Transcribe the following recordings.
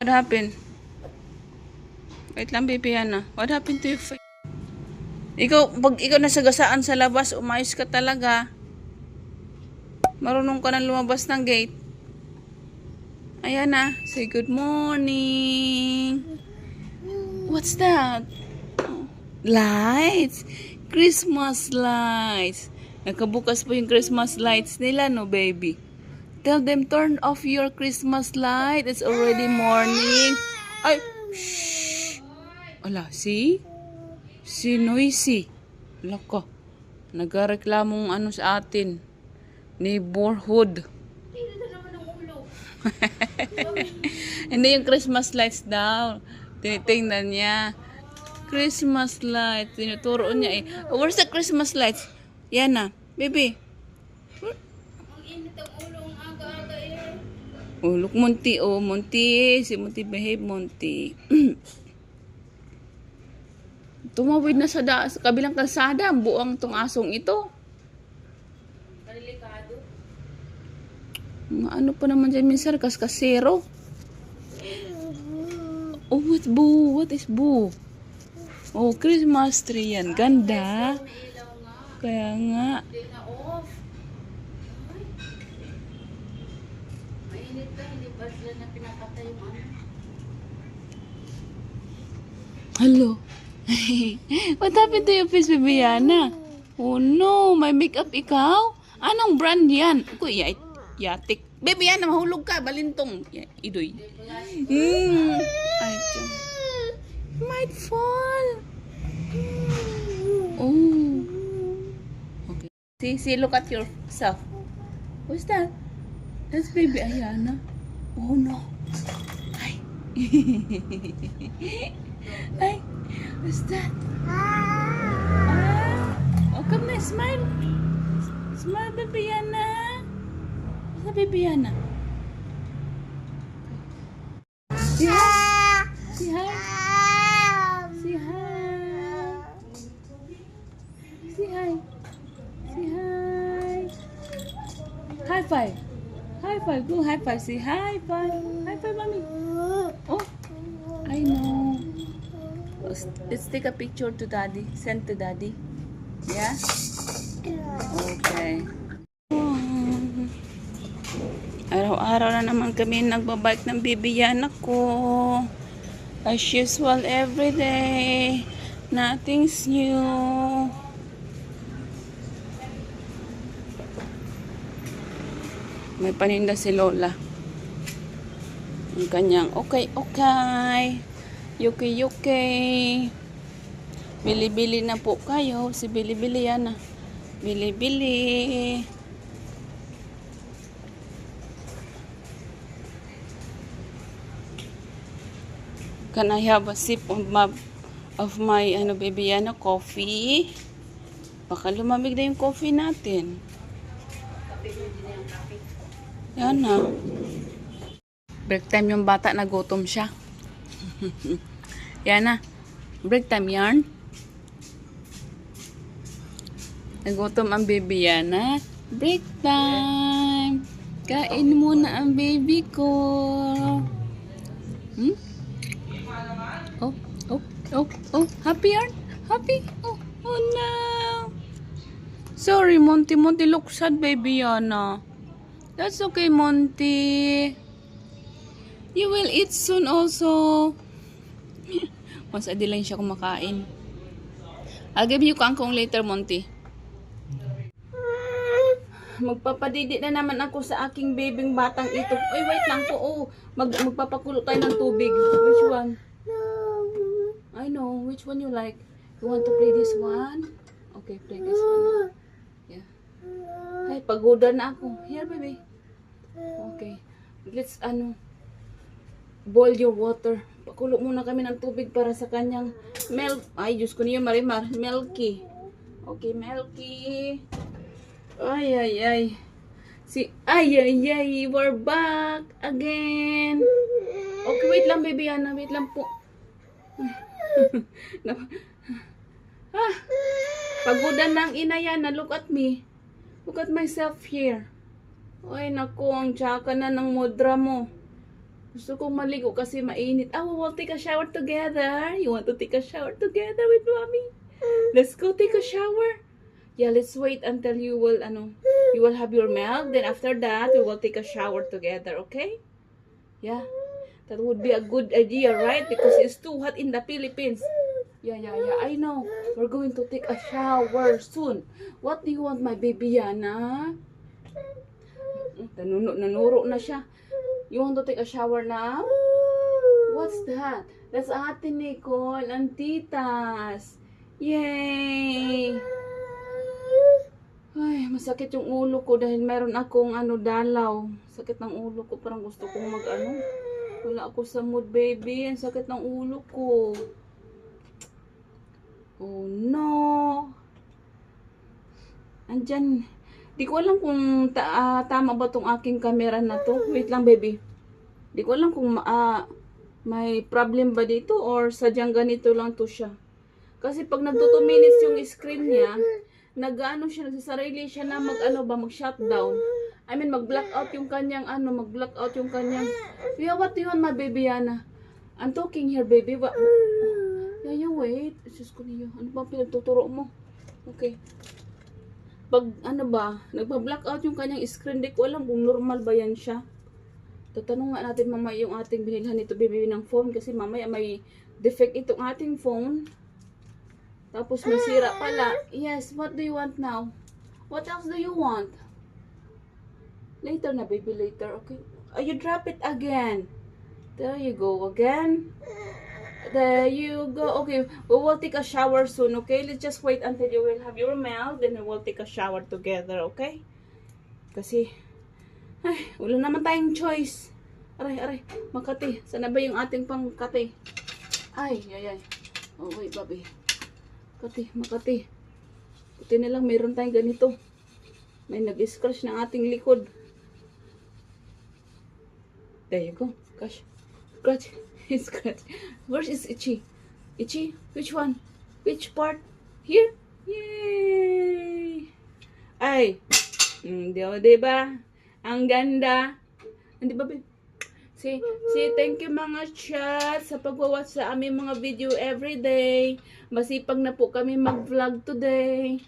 What happened? Wait lang, baby Yana. What happened to your face? Pag ikaw nasagasaan sa labas, umayos ka talaga. Marunong ka na lumabas ng gate. Ayan na. Say good morning. What's that? Lights. Christmas lights. Nakabukas po yung Christmas lights nila, no, baby? Tell them, turn off your Christmas light. It's already morning. Ay, shh. Ala, see? Si Noisy. Lako. Nagreklamong ano sa atin. Neighborhood. Hindi yung Christmas lights daw. Tinitingnan niya. Christmas lights. Tinuturo niya eh. Oh, where's the Christmas lights? Yan na. Baby. Ang init ang ulo, ang aga-aga eh. Oh, look, Monty. Oh, Monty. Si Monty behave, Monty. Tumawid na sa kabilang kalsada ang buong tong asong ito. Delikado. Ano pa naman dyan minsan, kasero. Oh, what's boo? What is boo? Oh, Christmas tree yan. Ganda. May ilaw nga. Kaya nga. Hindi na off. Ay. Mainit ka, hindi ba sila na pinapatay yung ano? Hello. What happened to your face, Bibiana? Oh no, may makeup ikaw? Anong brand yan? Kuya, yatik. Bibiana, mahulog ka. Balintong. Idoy. Ay, tiyan. Might fall. Oh. Okay. See, look at yourself. What's that? That's baby Ayana. Oh no. Ay. Ay. What's that? Oh, come na, smile. Smile, baby Yana. What's that, baby Yana? Say hi. Say hi. Say hi. Say hi. Say hi. High five. High five. Go high five. Say high five. High five, mommy. Oh, I know. Let's take a picture to daddy. Send to daddy. Yeah? Okay. Araw-araw na naman kami nagbabike ng bibiyana ko. As usual, everyday. Nothing's new. May paninda si Lola. Ang kanyang okay. Yuki. Bili-bili na po kayo. Si Bili-bili yan ah. Bili-bili. Can I have a sip of my baby coffee? Baka lumamig na yung coffee natin. Yan na. Break time yung bata, nagutom siya. Yan na. Break time yarn. Nagutom ang baby Yana. Break time. Kain muna ang baby ko. Oh. Happy yarn? Happy? Oh no. Sorry, Monty. Monty, look sad, baby Yana. That's okay, Monty. You will eat soon also. Mas adi lang siya kumakain. I'll give you kangkong later, Monty. Magpapadidi na naman ako sa aking babing batang ito. Ay, wait lang po. Oh, magpapakulo tayo ng tubig. Which one? I know. Which one you like? You want to play this one? Okay, play this one. Yeah. Ay, pagoda na ako. Here, baby. Okay. Let's, boil your water. Pakulo muna kami ng tubig para sa kanyang milk. Ay, Diyos ko niyo, Marimar. Milky. Okay, Milky. Ay. Ay, we're back again. Okay, wait lang, baby Ana. Wait lang po. Pagoda ng ina yan. Look at me. Look at myself here. Ay, naku, ang tsaka na ng mudra mo. Gusto kong maligo kasi mainit. Ah, we'll take a shower together. You want to take a shower together with mommy? Let's go take a shower. Yeah, let's wait until you will have your milk. Then after that, we will take a shower together, okay? Yeah. That would be a good idea, right? Because it's too hot in the Philippines. Yeah, I know. We're going to take a shower soon. What do you want, my baby Yana? Nanuro na siya. You want to take a shower now? What's that? That's Ate Nicole and Titas. Yay! Ay, masakit yung ulo ko dahil meron akong dalaw. Sakit ng ulo ko. Parang gusto kong wala ako sa mood, baby. Ang sakit ng ulo ko. Oh, no. Andyan. Di ko alam kung tama ba tong aking camera na to. Wait lang, baby. Di ko alam kung may problem ba dito or sadyang ganito lang to siya. Kasi pag nagto 2 minutes yung screen niya, nagsasarili siya na mag-shutdown. I mean, mag-blackout yung kanyang Yeah, what do you want, my baby Yana? I'm talking here, baby. Yeah, wait. Diyos ko niyo. Ano ba pinagtuturo mo? Okay. Pag nagpa-blackout yung kanyang screen, di ko alam kung normal ba yan siya. Tatanong nga natin mamaya yung ating binilhan nito, baby, ng phone. Kasi mamaya may defect itong ating phone. Tapos masira pala. Yes, what do you want now? What else do you want? Later na, baby, later, okay? Oh, you drop it again. There you go again. There you go. Okay, we will take a shower soon, okay? Let's just wait until you will have your milk. Then we will take a shower together, okay? Kasi, wala naman tayong choice. Aray, Makati. Sana ba yung ating pangkati? Ay. Oh, wait, baby. Makati. Buti na lang mayroon tayong ganito. May nag-scratch ng ating likod. There you go. Gosh. Scratch. Where is Itchy? Itchy? Which one? Which part? Here? Yay! Ay! Diba? Ang ganda. Hindi ba, babe? Say thank you mga chat sa pagwa-watch sa aming mga video everyday. Masipag na po kami mag-vlog today.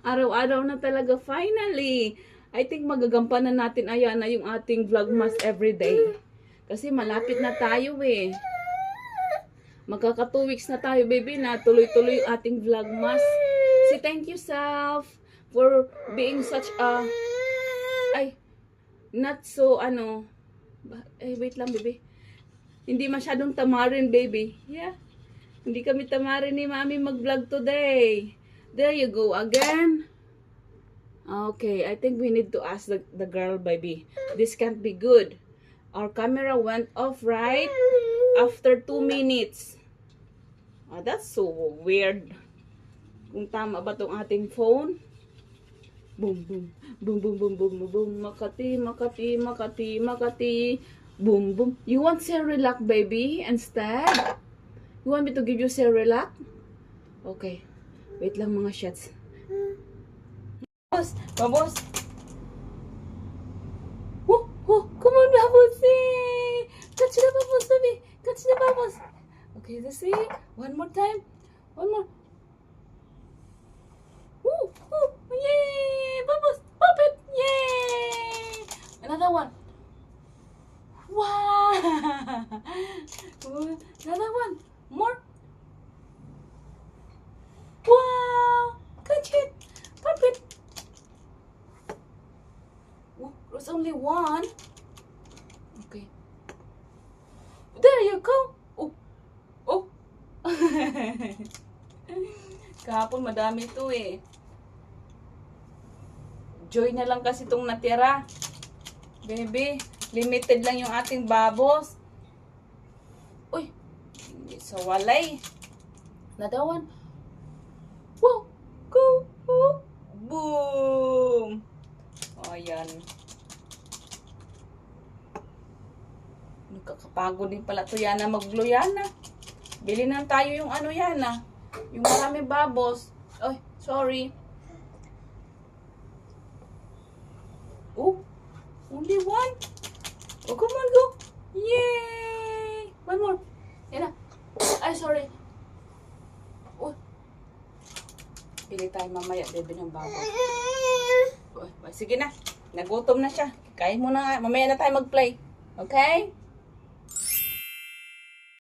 Araw-araw na talaga finally. I think magagampanan natin ayan na yung ating vlogmas everyday. Kasi malapit na tayo eh. Magkaka 2 weeks na tayo, baby, na tuloy-tuloy yung ating vlogmas. Say thank you, self, for being such a not so wait lang, baby. Hindi masyadong tamarin, baby. Yeah. Hindi kami tamarin ni Mami mag-vlog today. There you go again. Okay, I think we need to ask the girl, baby. This can't be good. Our camera went off right after 2 minutes. That's so weird. Kung tama ba tong ating phone? Boom, boom. Boom, boom, boom, boom, boom, boom. Makati. Boom, boom. You want Cerelac, baby, instead? You want me to give you Cerelac? Okay. Wait lang mga shots. Babos. Come on, Babos. Catch the Babos, baby. Catch the Babos. Okay, let's see. One more time. One more. Yay! Babos. Pop it. Yay! Another one. Wow! Another one. More. Wow! Catch it. Pop it. There's only one. Okay. There you go. Oh. Kahapon madami to eh. Joy na lang kasi itong natira. Baby, limited lang yung ating babos. Uy, hindi sa walay. Another one. Wow, go. Boom. O, ayan. Nagkakapagod din pala to Yana mag-glue Yana. Bili na tayo yung Yana. Yung marami babos. Ay, sorry. Oh, only one. Oh, come on, go. Yay! Pili tayo mamaya, baby, ng baboy. Sige na. Nagutom na siya. Kain mo na nga. Mamaya na tayo mag-play. Okay?